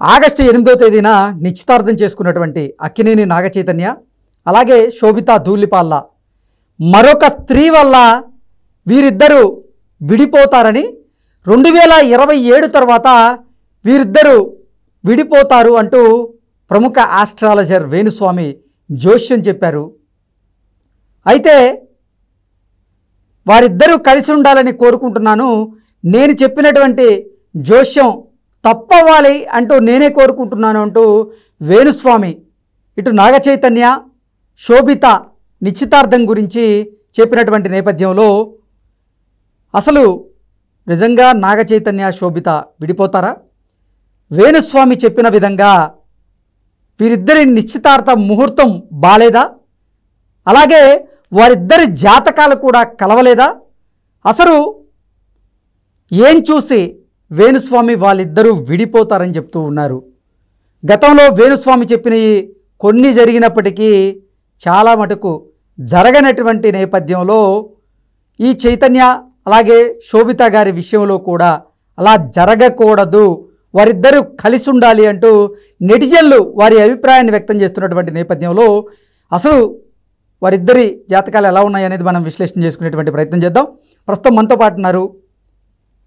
August 8వ తేదీన నిశ్చితార్థం చేసుకున్నటువంటి అక్కినేని నాగచైతన్య అలాగే శోభితా ధూళిపాల్ల మరొక స్త్రీ వల్ల వీరిద్దరూ విడిపోతారని 2027 తర్వాత వీరిద్దరూ విడిపోతారు అంటూ ప్రముఖ ఆస్ట్రాలజర్ వేణుస్వామి జోష్యం చెప్పారు. అయితే వారిద్దరూ కలిసి ఉండాలని కోరుకుంటున్నాను, నేను చెప్పినటువంటి జోష్యం తప్పవ్వాలి అంటూ నేనే కోరుకుంటున్నాను అంటూ వేణుస్వామి ఇటు నాగచైతన్య శోభిత నిశ్చితార్థం గురించి చెప్పినటువంటి నేపథ్యంలో అసలు నిజంగా నాగచైతన్య శోభిత విడిపోతారా? వేణుస్వామి చెప్పిన విధంగా వీరిద్దరి నిశ్చితార్థ ముహూర్తం బాలేదా? అలాగే వారిద్దరి జాతకాలు కూడా కలవలేదా? అసలు ఏం చూసి వేణుస్వామి వాళ్ళిద్దరూ విడిపోతారని చెప్తూ ఉన్నారు. గతంలో వేణుస్వామి చెప్పినవి కొన్ని జరిగినప్పటికీ చాలా మటుకు జరగనటువంటి నేపథ్యంలో ఈ చైతన్య అలాగే శోభిత గారి విషయంలో కూడా అలా జరగకూడదు, వారిద్దరూ కలిసి ఉండాలి అంటూ నెటిజన్లు వారి అభిప్రాయాన్ని వ్యక్తం చేస్తున్నటువంటి నేపథ్యంలో అసలు వారిద్దరి జాతకాలు ఎలా ఉన్నాయి అనేది మనం విశ్లేషణ చేసుకునేటువంటి ప్రయత్నం చేద్దాం. ప్రస్తుతం మనతో పాటు ఉన్నారు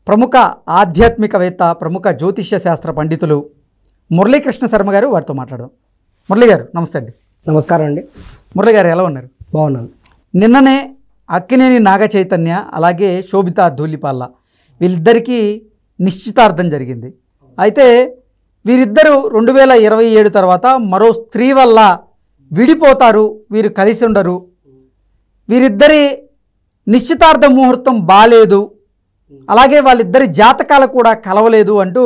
ప్రముఖ ఆధ్యాత్మికవేత్త, ప్రముఖ జ్యోతిష్య శాస్త్ర పండితులు మురళీకృష్ణ శర్మ గారు. వారితో మాట్లాడదాం. మురళి గారు నమస్తే అండి. నమస్కారం అండి. మురళి గారు ఎలా ఉన్నారు? బాగున్నాను. నిన్ననే అక్కినేని నాగచైతన్య అలాగే శోభితా ధూళిపాల్ల వీళ్ళిద్దరికీ నిశ్చితార్థం జరిగింది. అయితే వీరిద్దరూ 2027 తర్వాత మరో స్త్రీ వల్ల విడిపోతారు, వీరు కలిసి ఉండరు, వీరిద్దరి నిశ్చితార్థ ముహూర్తం బాలేదు, అలాగే వాళ్ళిద్దరి జాతకాలు కూడా కలవలేదు అంటూ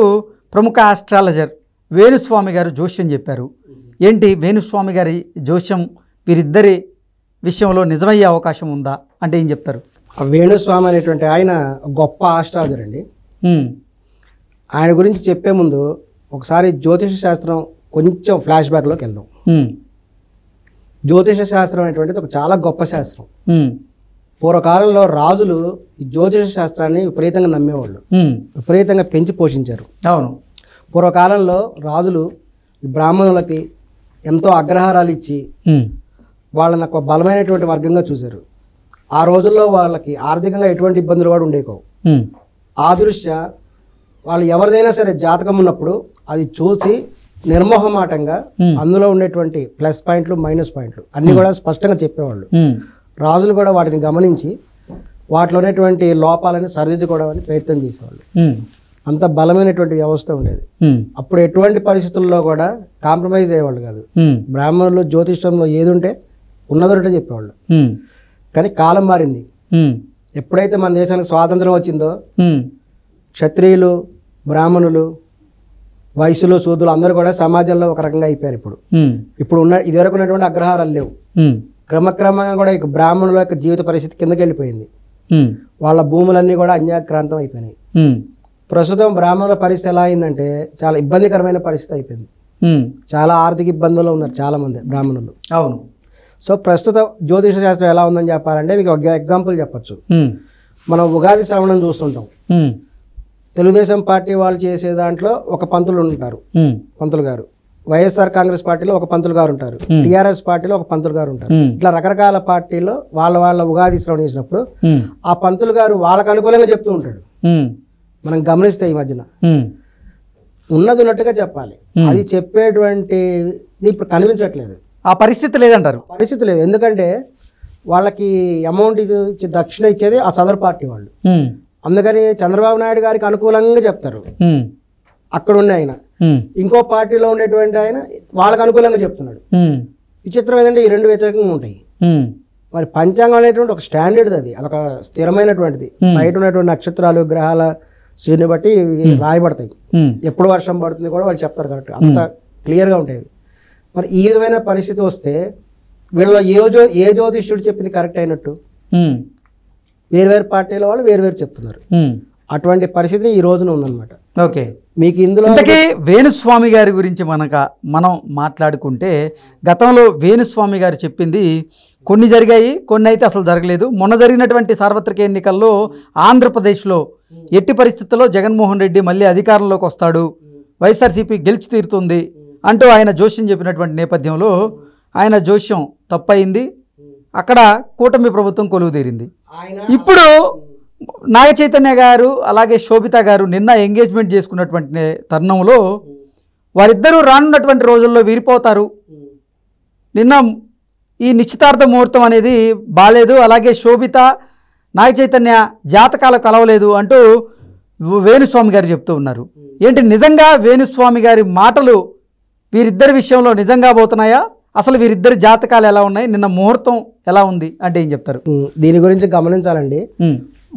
ప్రముఖ ఆస్ట్రాలజర్ వేణుస్వామి గారు జోష్యం చెప్పారు. ఏంటి వేణుస్వామి గారి జోష్యం వీరిద్దరి విషయంలో నిజమయ్యే అవకాశం ఉందా అంటే ఏం చెప్తారు? వేణుస్వామి అనేటువంటి ఆయన గొప్ప ఆస్ట్రాలజర్ అండి. ఆయన గురించి చెప్పే ముందు ఒకసారి జ్యోతిష శాస్త్రం కొంచెం ఫ్లాష్ బ్యాక్లోకి వెళ్దాం. జ్యోతిష శాస్త్రం అనేటువంటిది ఒక చాలా గొప్ప శాస్త్రం. పూర్వకాలంలో రాజులు ఈ జ్యోతిష శాస్త్రాన్ని విపరీతంగా నమ్మేవాళ్ళు, విపరీతంగా పెంచి పోషించారు. అవును, పూర్వకాలంలో రాజులు ఈ బ్రాహ్మణులకి ఎంతో అగ్రహారాలు ఇచ్చి వాళ్ళని ఒక బలమైనటువంటి వర్గంగా చూశారు. ఆ రోజుల్లో వాళ్ళకి ఆర్థికంగా ఎటువంటి ఇబ్బందులు కూడా ఉండేవి. ఆ దృష్ట్యా వాళ్ళు ఎవరిదైనా సరే జాతకం ఉన్నప్పుడు అది చూసి నిర్మోహమాటంగా అందులో ఉండేటువంటి ప్లస్ పాయింట్లు మైనస్ పాయింట్లు అన్నీ కూడా స్పష్టంగా చెప్పేవాళ్ళు. రాజులు కూడా వాటిని గమనించి వాటిలో ఉన్నటువంటి లోపాలని సరిదిద్దుకోవడానికి ప్రయత్నం చేసేవాళ్ళు. అంత బలమైనటువంటి వ్యవస్థ ఉండేది. అప్పుడు ఎటువంటి పరిస్థితుల్లో కూడా కాంప్రమైజ్ అయ్యేవాళ్ళు కాదు. బ్రాహ్మణులు జ్యోతిష్యంలో ఏది ఉంటే ఉన్నదంటే చెప్పేవాళ్ళు. కానీ కాలం మారింది. ఎప్పుడైతే మన దేశానికి స్వాతంత్రం వచ్చిందో క్షత్రియులు, బ్రాహ్మణులు, వైశ్యులు, శూద్రులు అందరూ కూడా సమాజంలో ఒక రకంగా అయిపోయారు. ఇప్పుడు ఇదివరకు ఉన్నటువంటి అగ్రహారాలు లేవు. క్రమక్రమంగా కూడా ఇక బ్రాహ్మణుల యొక్క జీవిత పరిస్థితి కిందకి వెళ్ళిపోయింది. వాళ్ళ భూములన్నీ కూడా అన్యాక్రాంతం అయిపోయినాయి. ప్రస్తుతం బ్రాహ్మణుల పరిస్థితి ఎలా అయిందంటే చాలా ఇబ్బందికరమైన పరిస్థితి అయిపోయింది. చాలా ఆర్థిక ఇబ్బందుల్లో ఉన్నారు చాలా మంది బ్రాహ్మణులు. అవును. సో ప్రస్తుత జ్యోతిష శాస్త్రం ఎలా ఉందని చెప్పాలంటే మీకు ఒక ఎగ్జాంపుల్ చెప్పచ్చు. మనం ఉగాది శ్రవణం చూస్తుంటాం. తెలుగుదేశం పార్టీ వాళ్ళు చేసే దాంట్లో ఒక పంతులు ఉంటారు, పంతులు గారు. వైఎస్ఆర్ కాంగ్రెస్ పార్టీలో ఒక పంతులు గారు ఉంటారు, టీఆర్ఎస్ పార్టీలో ఒక పంతులు గారు ఉంటారు. ఇట్లా రకరకాల పార్టీలో వాళ్ళ ఉగాది శ్రవణం చేసినప్పుడు ఆ పంతులు గారు వాళ్ళకు అనుకూలంగా చెప్తూ ఉంటాడు. మనం గమనిస్తే ఈ మధ్యన ఉన్నది ఉన్నట్టుగా చెప్పాలి. అది చెప్పేటువంటి ఇప్పుడు కనిపించట్లేదు. ఆ పరిస్థితి లేదంటారు. పరిస్థితి లేదు. ఎందుకంటే వాళ్ళకి అమౌంట్ ఇచ్చి దక్షిణ ఇచ్చేది ఆ సదర్ పార్టీ వాళ్ళు. అందుకని చంద్రబాబు నాయుడు గారికి అనుకూలంగా చెప్తారు అక్కడ ఉన్న ఆయన. ఇంకో పార్టీలో ఉండేటువంటి ఆయన వాళ్ళకి అనుకూలంగా చెప్తున్నాడు. విచిత్రం ఏంటంటే ఈ రెండు వ్యతిరేకంగా ఉంటాయి. మరి పంచాంగం అనేటువంటి ఒక స్టాండర్డ్, అది అదొక స్థిరమైనటువంటిది. బయట ఉన్నటువంటి నక్షత్రాలు, గ్రహాల స్థితిని బట్టి రాయబడతాయి. ఎప్పుడు వర్షం పడుతుంది కూడా వాళ్ళు చెప్తారు కరెక్ట్, అంత క్లియర్గా ఉంటాయి. మరి ఈ విధమైన పరిస్థితి వస్తే వీళ్ళలో ఏ జ్యోతిష్యుడు చెప్పింది కరెక్ట్ అయినట్టు? వేరు పార్టీల వాళ్ళు వేరు చెప్తున్నారు. అటువంటి పరిస్థితి ఈ రోజున ఉందన్నమాట. ఓకే, మీకు ఇందులో వేణుస్వామి గారి గురించి మనం మాట్లాడుకుంటే గతంలో వేణుస్వామి గారు చెప్పింది కొన్ని జరిగాయి, కొన్ని అయితే అసలు జరగలేదు. మొన్న జరిగినటువంటి సార్వత్రిక ఎన్నికల్లో ఆంధ్రప్రదేశ్లో ఎట్టి పరిస్థితుల్లో జగన్మోహన్ రెడ్డి మళ్ళీ అధికారంలోకి వస్తాడు, వైఎస్ఆర్సీపీ గెలిచి తీరుతుంది అంటూ ఆయన జోస్యం చెప్పినటువంటి నేపథ్యంలో ఆయన జోస్యం తప్పయింది. అక్కడ కూటమి ప్రభుత్వం కొలువు తీరింది. ఇప్పుడు నాగ చైతన్య గారు అలాగే శోభిత గారు నిన్న ఎంగేజ్మెంట్ చేసుకున్నటువంటి తరుణంలో వారిద్దరూ రానున్నటువంటి రోజుల్లో విడిపోతారు. నిన్న ఈ నిశ్చితార్థ ముహూర్తం అనేది బాలేదు, అలాగే శోభిత నాగ చైతన్య జాతకాలు కలవలేదు అంటూ వేణుస్వామి గారు చెప్తూ ఉన్నారు. ఏంటి నిజంగా వేణుస్వామి గారి మాటలు వీరిద్దరి విషయంలో నిజంగా పోతున్నాయా? అసలు వీరిద్దరి జాతకాలు ఎలా ఉన్నాయి, నిన్న ముహూర్తం ఎలా ఉంది అంటే ఏం చెప్తారు? దీని గురించి గమనించాలండి.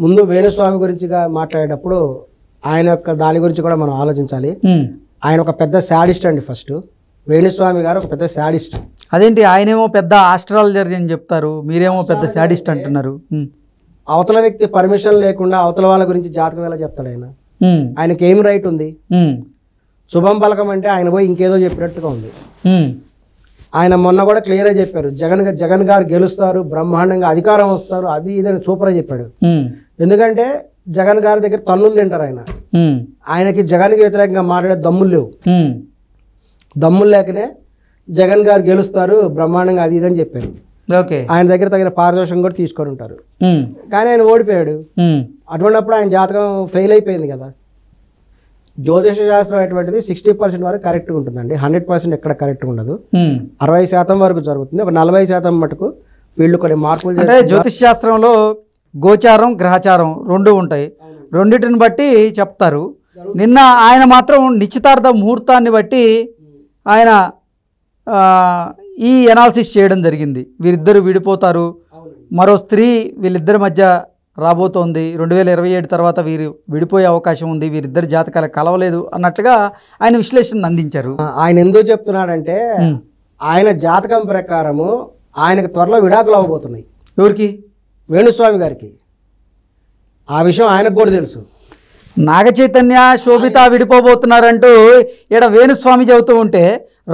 ముందు వేణుస్వామి గురించి మాట్లాడేటప్పుడు ఆయన యొక్క దాని గురించి కూడా మనం ఆలోచించాలి. ఆయన ఒక పెద్ద శాడిస్ట్ అండి. ఫస్ట్ వేణుస్వామి గారు ఒక పెద్ద శాడిస్ట్. అదేంటి ఆయనేమో పెద్ద ఆస్ట్రాలజర్ అని చెప్తారు, మీరేమో పెద్ద శాడిస్ట్ అంటున్నారు. అవతల వ్యక్తి పర్మిషన్ లేకుండా అవతల వాళ్ళ గురించి జాతకం ఎలా చెప్తాడు ఆయన? ఆయనకి ఏం రైట్ ఉంది? శుభం పలకం అంటే ఆయన పోయి ఇంకేదో చెప్పినట్టుగా ఉంది. ఆయన మొన్న కూడా క్లియర్గా చెప్పారు, జగన్ గారు గెలుస్తారు, బ్రహ్మాండంగా అధికారం వస్తారు, అది ఇదని సూపర్గా చెప్పాడు. ఎందుకంటే జగన్ గారి దగ్గర తన్నులు తింటారు ఆయన. ఆయనకి జగన్కి వ్యతిరేకంగా మాట్లాడే దమ్ములు లేవు. దమ్ములు లేకనే జగన్ గారు గెలుస్తారు, బ్రహ్మాండంగా అది ఇదని చెప్పారు. ఆయన దగ్గర తగిన పారితోషికం కూడా తీసుకొని ఉంటారు. కానీ ఆయన ఓడిపోయాడు. అటువంటిప్పుడు ఆయన జాతకం ఫెయిల్ అయిపోయింది కదా. జ్యోతిష శాస్త్రం అటువంటిది 60% వరకు కరెక్ట్గా ఉంటుందండి. 100% ఎక్కడ కరెక్ట్గా ఉండదు. 60% వరకు జరుగుతుంది. ఒక 40% మటుకు వీళ్ళు కొన్ని మార్పులు. అంటే జ్యోతిష శాస్త్రంలో గోచారం గ్రహచారం రెండు ఉంటాయి, రెండింటిని బట్టి చెప్తారు. నిన్న ఆయన మాత్రం నిశ్చితార్థ ముహూర్తాన్ని బట్టి ఆయన ఈ ఎనాలిసిస్ చేయడం జరిగింది. వీరిద్దరు విడిపోతారు, మరో స్త్రీ వీళ్ళిద్దరి మధ్య రాబోతోంది, 2027 తర్వాత వీరు విడిపోయే అవకాశం ఉంది, వీరిద్దరి జాతకాలు కలవలేదు అన్నట్టుగా ఆయన విశ్లేషణ అందించారు. ఆయన ఎందుకు చెప్తున్నాడంటే ఆయన జాతకం ప్రకారము ఆయనకు త్వరలో విడాకులు అవ్వబోతున్నాయి. ఎవరికి? వేణుస్వామి గారికి. ఆ విషయం ఆయనకు కూడా తెలుసు. నాగ చైతన్య శోభిత విడిపోబోతున్నారంటూ ఇక్కడ వేణుస్వామి చెబుతూ ఉంటే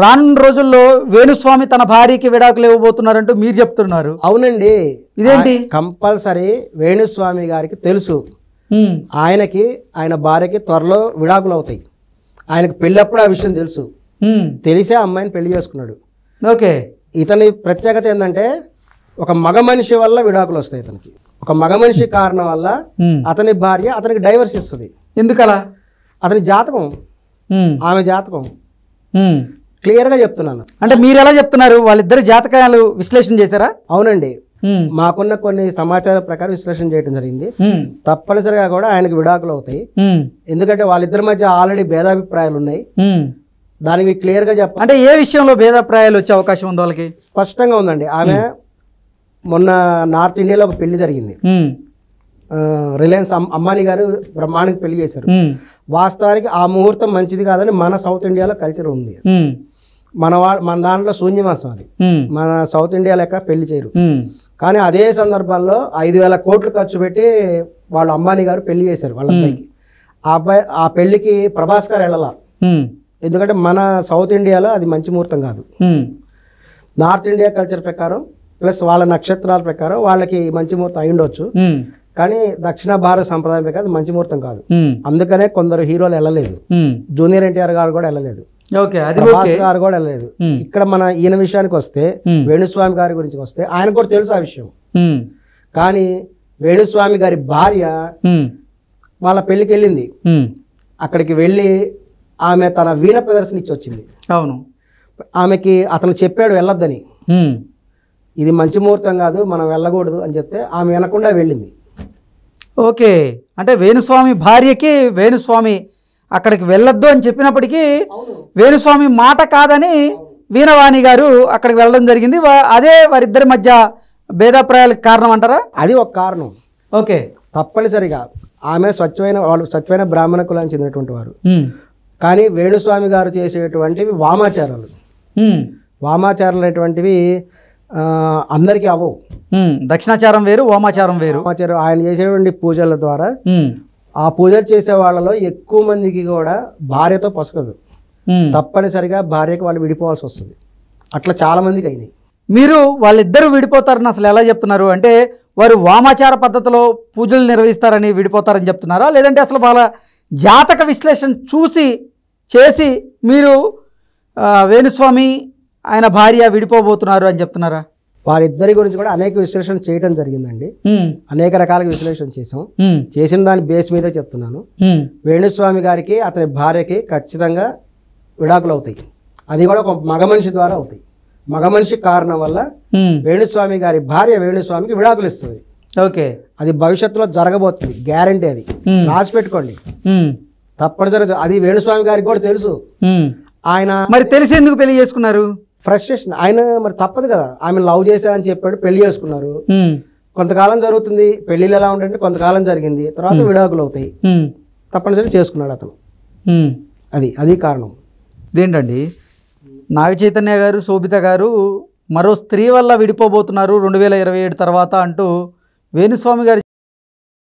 రానున్న రోజుల్లో వేణుస్వామి తన భార్యకి విడాకులు ఇవ్వబోతున్నారంటూ మీరు చెప్తున్నారు. అవునండి, ఇదేంటి? కంపల్సరీ వేణుస్వామి గారికి తెలుసు ఆయనకి ఆయన భార్యకి త్వరలో విడాకులు అవుతాయి. ఆయనకు పెళ్ళప్పుడు ఆ విషయం తెలుసు. తెలిసే అమ్మాయిని పెళ్లి చేసుకున్నాడు. ఓకే. ఇతని ప్రత్యేకత ఏంటంటే ఒక మగ మనిషి వల్ల విడాకులు వస్తాయి ఇతనికి. ఒక మగ మనిషి కారణం వల్ల అతని భార్య అతనికి డైవర్స్ ఇస్తుంది. ఎందుకలా? అతని జాతకం, ఆమె జాతకం క్లియర్గా చెప్తున్నాను. అంటే మీరు ఎలా చెప్తున్నారు? వాళ్ళిద్దరు జాతకాలు విశ్లేషణ చేశారా? అవునండి, మాకున్న కొన్ని సమాచారం ప్రకారం విశ్లేషణ చేయడం జరిగింది. తప్పనిసరిగా కూడా ఆయనకు విడాకులు అవుతాయి. ఎందుకంటే వాళ్ళిద్దరి మధ్య ఆల్రెడీ భేదాభిప్రాయాలు ఉన్నాయి. దానికి క్లియర్గా చెప్పాలి. అంటే ఏ విషయంలో భేదాభిప్రాయాలు వచ్చే అవకాశం ఉంది వాళ్ళకి? స్పష్టంగా ఉందండి. ఆమె మొన్న నార్త్ ఇండియాలో ఒక పెళ్లి జరిగింది. రిలయన్స్ అంబానీ గారు బ్రహ్మాండానికి పెళ్లి చేశారు. వాస్తవానికి ఆ ముహూర్తం మంచిది కాదని మన సౌత్ ఇండియాలో కల్చర్ ఉంది. మన దాంట్లో శూన్యమాసం అది. మన సౌత్ ఇండియాలో ఎక్కడ పెళ్లి చేయరు. కానీ అదే సందర్భంలో 5,000 కోట్లు ఖర్చు పెట్టి వాళ్ళు అంబానీ గారు పెళ్లి చేశారు వాళ్ళ అబ్బాయికి. ఆ పెళ్లికి ప్రభాస్ గారు వెళ్ళాల. ఎందుకంటే మన సౌత్ ఇండియాలో అది మంచి ముహూర్తం కాదు. నార్త్ ఇండియా కల్చర్ ప్రకారం ప్లస్ వాళ్ళ నక్షత్రాల ప్రకారం వాళ్ళకి మంచి ముహూర్తం అయి ఉండొచ్చు. కానీ దక్షిణ భారత సంప్రదాయం ప్రకారం మంచి ముహూర్తం కాదు. అందుకనే కొందరు హీరోలు వెళ్ళలేదు. జూనియర్ ఎన్టీఆర్ గారు కూడా వెళ్ళలేదు, ప్రభాస్ గారు కూడా వెళ్ళలేదు. ఇక్కడ మన ఈయన విషయానికి వస్తే, వేణుస్వామి గారి గురించి వస్తే ఆయనకు కూడా తెలుసు ఆ విషయం. కానీ వేణుస్వామి గారి భార్య వాళ్ళ పెళ్లికి వెళ్ళింది. అక్కడికి వెళ్ళి ఆమె తన వీణ ప్రదర్శన ఇచ్చి వచ్చింది. అవును, ఆమెకి అతను చెప్పాడు వెళ్ళొద్దని, ఇది మంచి ముహూర్తం కాదు మనం వెళ్ళకూడదు అని చెప్తే ఆమె వినకుండా వెళ్ళింది. ఓకే. అంటే వేణుస్వామి భార్యకి వేణుస్వామి అక్కడికి వెళ్ళొద్దు అని చెప్పినప్పటికీ వేణుస్వామి మాట కాదని వీణవాణి గారు అక్కడికి వెళ్ళడం జరిగింది. అదే వారిద్దరి మధ్య భేదాభిప్రాయాలకు కారణం అంటారా? అది ఒక కారణం. ఓకే. తప్పనిసరిగా ఆమె స్వచ్ఛమైన బ్రాహ్మణ కులానికి చెందినటువంటి వారు. కానీ వేణుస్వామి గారు చేసేటువంటివి వామాచారాలు. వామాచారాలు అనేటువంటివి అందరికీ అవ్వవు. దక్షిణాచారం వేరు, వామాచారం వేరు. వామాచారం ఆయన చేసేటువంటి పూజల ద్వారా ఆ పూజలు చేసే వాళ్ళలో ఎక్కువ మందికి కూడా భార్యతో పొసగదు. తప్పనిసరిగా భార్యకి వాళ్ళు విడిపోవాల్సి వస్తుంది. అట్లా చాలా మందికి అయినాయి. మీరు వాళ్ళిద్దరూ విడిపోతారని అసలు ఎలా చెప్తున్నారు? అంటే వారు వామాచార పద్ధతిలో పూజలు నిర్వహిస్తారని విడిపోతారని చెప్తున్నారా, లేదంటే అసలు వాళ్ళ జాతక విశ్లేషణ చూసి చేసి మీరు వేణుస్వామి ఆయన భార్య విడిపోబోతున్నారు అని చెప్తున్నారా? వారిద్దరి గురించి కూడా అనేక విశ్లేషణ చేయడం జరిగిందండి. అనేక రకాలుగా విశ్లేషణ చేసాం. చేసిన దాని బేస్ మీదే చెప్తున్నాను. వేణుస్వామి గారికి అతని భార్యకి ఖచ్చితంగా విడాకులు అవుతాయి. అది కూడా ఒక మగ మనిషి ద్వారా అవుతాయి. మగ మనిషి కారణం వల్ల వేణుస్వామి గారి భార్య వేణుస్వామికి విడాకులు ఇస్తుంది. ఓకే, అది భవిష్యత్తులో జరగబోతుంది, గ్యారంటీ. అది రాసి పెట్టుకోండి, తప్పనిసరిగా. అది వేణుస్వామి గారికి కూడా తెలుసు. ఆయన మరి తెలిసి ఎందుకు పెళ్లి చేసుకున్నారు? ఫ్రస్ట్రేషన్. ఆయన మరి తప్పదు కదా, ఆమె లవ్ చేశారని చెప్పాడు, పెళ్లి చేసుకున్నారు. కొంతకాలం జరుగుతుంది. పెళ్లిళ్ళు ఎలా ఉంటాయంటే కొంతకాలం జరిగింది, తర్వాత విడాకులు అవుతాయి. తప్పనిసరిగా చేసుకున్నాడు అతను. అది కారణం. ఇదేంటండి, నాగ చైతన్య గారు, శోభిత గారు మరో స్త్రీ వల్ల విడిపోబోతున్నారు 2027 తర్వాత అంటూ వేణుస్వామి గారు